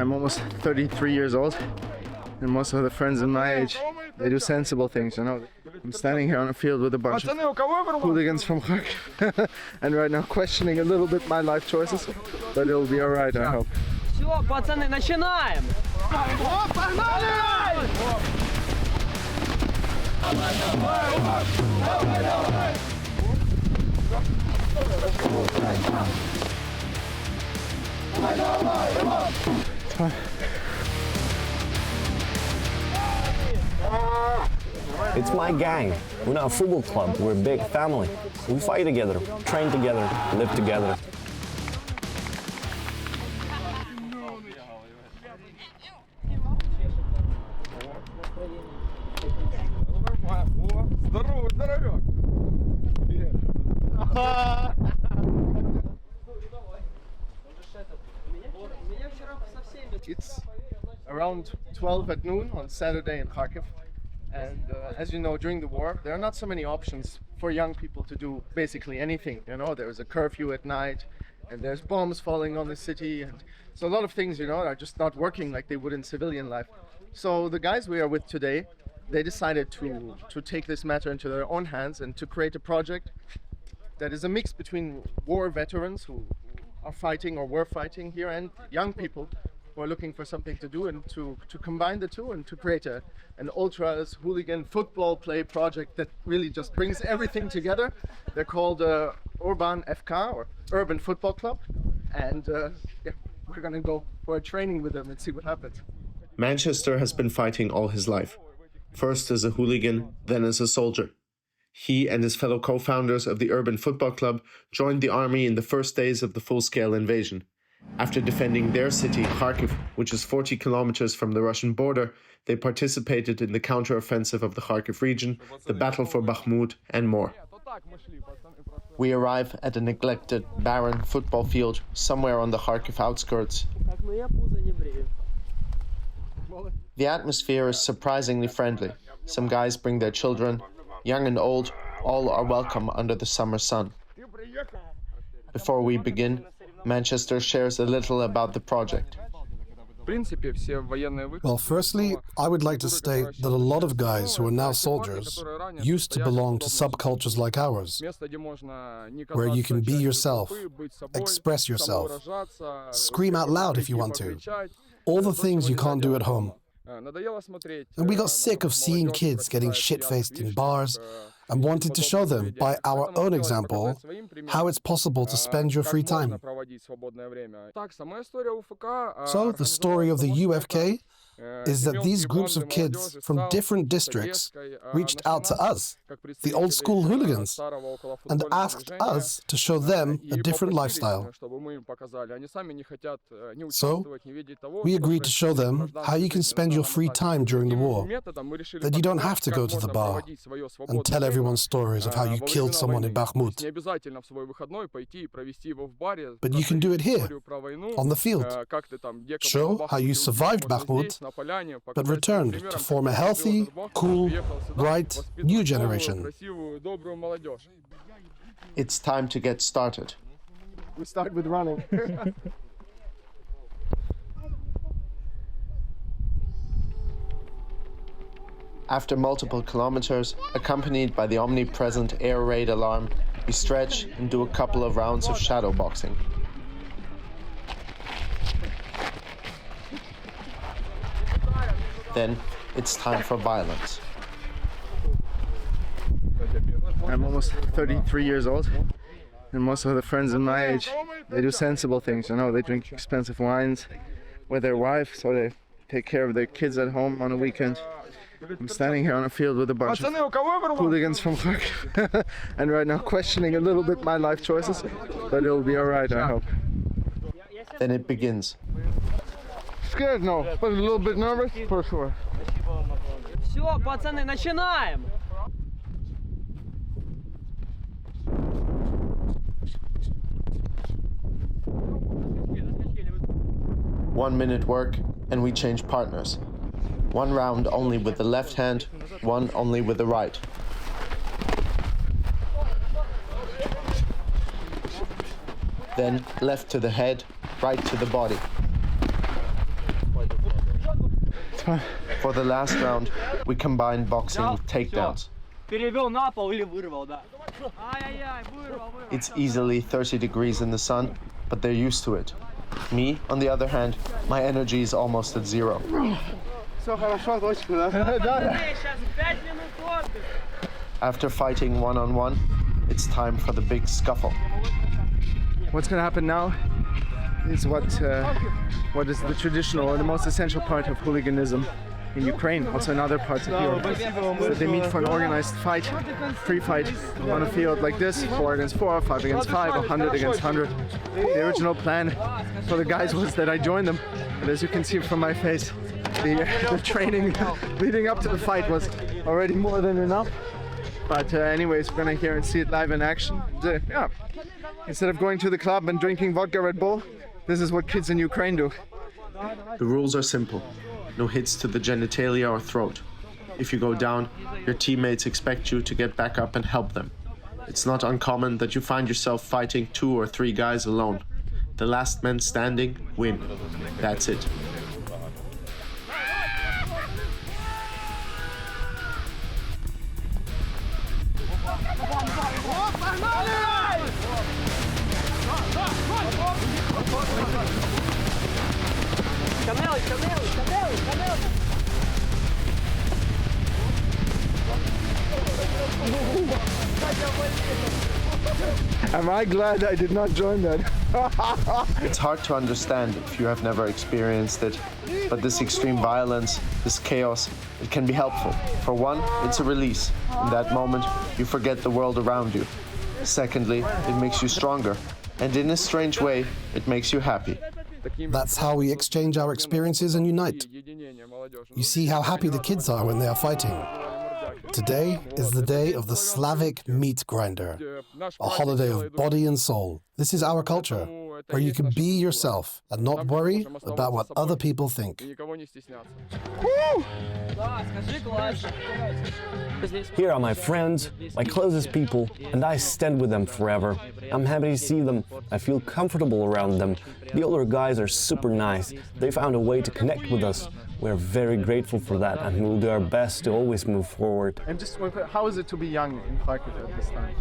I'm almost 33 years old, and most of the friends in my age, they do sensible things, you know. I'm standing here on a field with a bunch of hooligans from Kharkiv, and right now questioning a little bit my life choices, but it'll be alright, I hope. Все, пацаны, начинаем! It's my gang. We're not a football club, we're a big family. We fight together, train together, live together. It's around 12 at noon on Saturday in Kharkiv, and as you know, during the war there are not so many options for young people to do basically anything. You know, there's a curfew at night and there's bombs falling on the city, and so a lot of things, you know, are just not working like they would in civilian life. So the guys we are with today, they decided to take this matter into their own hands and to create a project that is a mix between war veterans who are fighting or were fighting here and young people who are looking for something to do, and to combine the two and to create an ultras hooligan football play project that really just brings everything together. They're called Urban FK, or Urban Football Club, and yeah, we're gonna go for a training with them and see what happens. Manchester has been fighting all his life, first as a hooligan, then as a soldier. He and his fellow co-founders of the Urban Football Club joined the army in the first days of the full-scale invasion. After defending their city, Kharkiv, which is 40 kilometers from the Russian border, they participated in the counter-offensive of the Kharkiv region, the battle for Bakhmut, and more. We arrive at a neglected, barren football field somewhere on the Kharkiv outskirts. The atmosphere is surprisingly friendly. Some guys bring their children, young and old, all are welcome under the summer sun. Before we begin, Manchester shares a little about the project. Well, firstly, I would like to state that a lot of guys who are now soldiers used to belong to subcultures like ours, where you can be yourself, express yourself, scream out loud if you want to, all the things you can't do at home. And we got sick of seeing kids getting shit-faced in bars and wanted to show them, by our own example, how it's possible to spend your free time. So the story of the UFK is that these groups of kids from different districts reached out to us, the old-school hooligans, and asked us to show them a different lifestyle. So we agreed to show them how you can spend your free time during the war, that you don't have to go to the bar and tell everyone stories of how you killed someone in Bakhmut, but you can do it here, on the field, show how you survived Bakhmut, but returned to form a healthy, cool, bright, new generation. It's time to get started. We start with running. After multiple kilometers, accompanied by the omnipresent air raid alarm, we stretch and do a couple of rounds of shadow boxing. Then it's time for violence. I'm almost 33 years old, and most of the friends in my age, they do sensible things, you know. They drink expensive wines with their wife, so they take care of their kids at home on a weekend. I'm standing here on a field with a bunch of hooligans from Kharkiv, and right now questioning a little bit my life choices, but it'll be alright, I hope. Then it begins. Scared? No, but a little bit nervous, for sure. Все, пацаны, начинаем! One minute work, and we change partners. One round only with the left hand, one only with the right. Then left to the head, right to the body. fun. For the last round, we combined boxing with takedowns. Перевел на пол или вырвал, да. Ай-яй-яй, вырвал. It's easily 30 degrees in the sun, but they're used to it. Me, on the other hand, my energy is almost at zero. After fighting one-on-one, it's time for the big scuffle. What's going to happen now is what is the traditional or the most essential part of hooliganism in Ukraine, also in other parts of Europe. So they meet for an organized fight, free fight on a field like this, 4 against 4, 5 against 5, 100 against 100. The original plan for the guys was that I join them, but as you can see from my face, the training leading up to the fight was already more than enough. But anyways, we're gonna hear and see it live in action. Yeah, instead of going to the club and drinking vodka Red Bull, this is what kids in Ukraine do. The rules are simple. No hits to the genitalia or throat. If you go down, your teammates expect you to get back up and help them. It's not uncommon that you find yourself fighting 2 or 3 guys alone. The last man standing win. That's it. Am I glad I did not join that? It's hard to understand if you have never experienced it, but this extreme violence, this chaos, it can be helpful. For one, it's a release. In that moment, you forget the world around you. Secondly, it makes you stronger. And in a strange way, it makes you happy. That's how we exchange our experiences and unite. You see how happy the kids are when they are fighting. Today is the day of the Slavic meat grinder, a holiday of body and soul. This is our culture, where you can be yourself and not worry about what other people think. Here are my friends, my closest people, and I stand with them forever. I'm happy to see them. I feel comfortable around them. The older guys are super nice. They found a way to connect with us. We're very grateful for that, and we'll do our best to always move forward. And just one question, how is it to be young in Kharkiv at this time?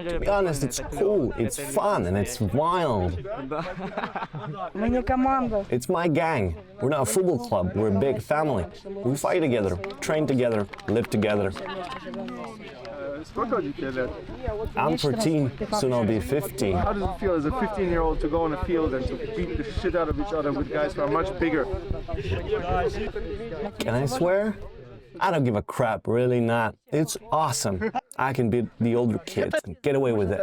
To be honest, it's cool, it's fun, and it's wild. It's my gang. We're not a football club, we're a big family. We fight together, train together, live together. I'm 14, soon I'll be 15. How does it feel as a 15-year-old to go on a field and to beat the shit out of each other with guys who are much bigger? Can I swear? I don't give a crap, really not. It's awesome. I can beat the older kids and get away with it.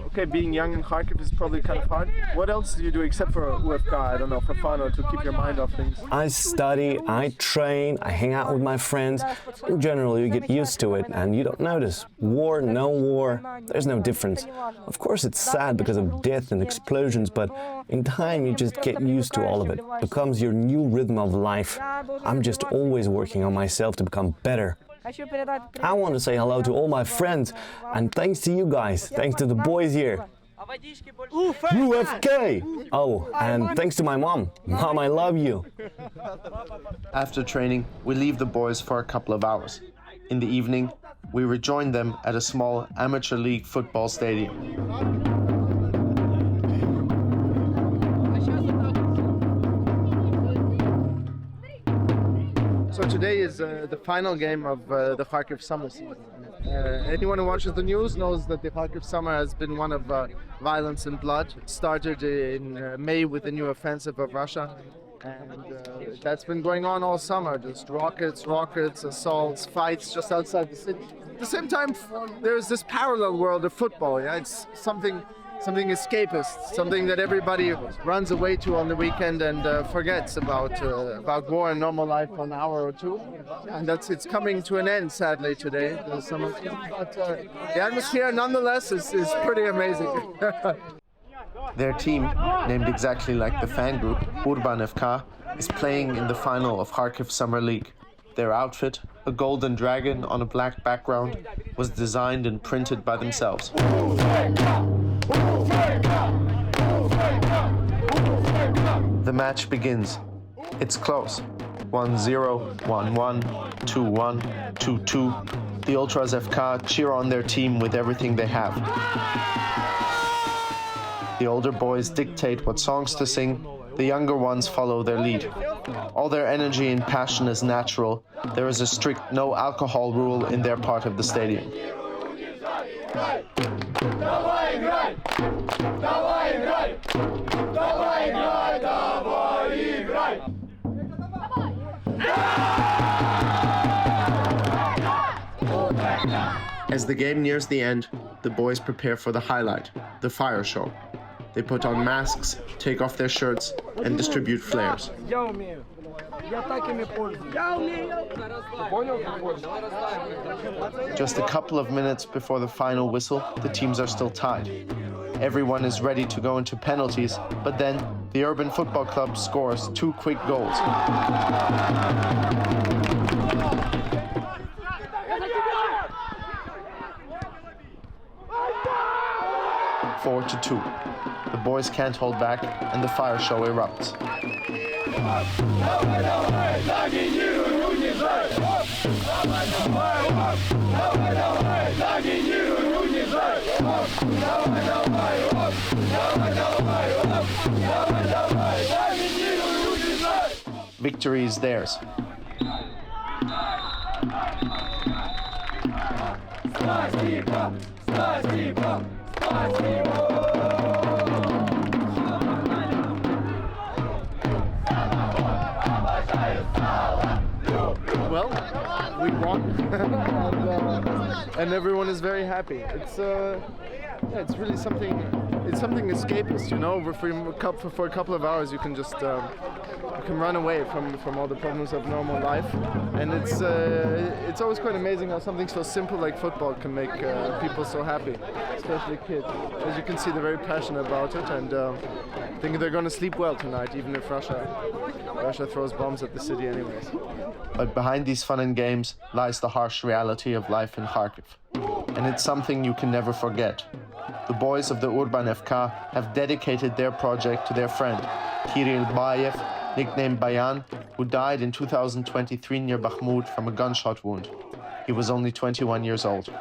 Okay, being young in Kharkiv is probably kind of hard. What else do you do except for UFK, I don't know, for fun or to keep your mind off things? I study, I train, I hang out with my friends. In general, you get used to it and you don't notice. War, no war, there's no difference. Of course, it's sad because of death and explosions, but in time, you just get used to all of it. It becomes your new rhythm of life. I'm just always working on myself to become better. I want to say hello to all my friends, and thanks to you guys, thanks to the boys here. UFK! Oh, and thanks to my mom. Mom, I love you. After training, we leave the boys for a couple of hours. In the evening, we rejoin them at a small amateur league football stadium. So today is the final game of the Kharkiv summer season. Anyone who watches the news knows that the Kharkiv summer has been one of violence and blood. It started in May with the new offensive of Russia, and that's been going on all summer. Just rockets, assaults, fights just outside the city. At the same time, there's this parallel world of football. Yeah, it's something escapist, something that everybody runs away to on the weekend and forgets about war and normal life for an hour or two. And it's coming to an end, sadly, today, the summer season. But the atmosphere, nonetheless, is pretty amazing. Their team, named exactly like the fan group, Urban FK, is playing in the final of Kharkiv Summer League. Their outfit, a golden dragon on a black background, was designed and printed by themselves. The match begins. It's close. 1-0, 1-1, 2-1, 2-2. The Ultras FK cheer on their team with everything they have. The older boys dictate what songs to sing, the younger ones follow their lead. All their energy and passion is natural. There is a strict no alcohol rule in their part of the stadium. As the game nears the end, the boys prepare for the highlight, the fire show. They put on masks, take off their shirts, and distribute flares. Just a couple of minutes before the final whistle, the teams are still tied. Everyone is ready to go into penalties, but then the Urban Football Club scores 2 quick goals. 4-2. The boys can't hold back, and the fire show erupts. Victory is theirs. Well, we won, and everyone is very happy. It's it's really something. It's something escapist, you know. For a couple of hours, you can just you can run away from all the problems of normal life, and it's always quite amazing how something so simple like football can make people so happy, especially kids. As you can see, they're very passionate about it, and I think they're going to sleep well tonight, even if Russia throws bombs at the city anyways. But behind these fun and games lies the harsh reality of life in Kharkiv. And it's something you can never forget. The boys of the Urban FK have dedicated their project to their friend, Kirill Bayev, nicknamed Bayan, who died in 2023 near Bakhmut from a gunshot wound. He was only 21 years old.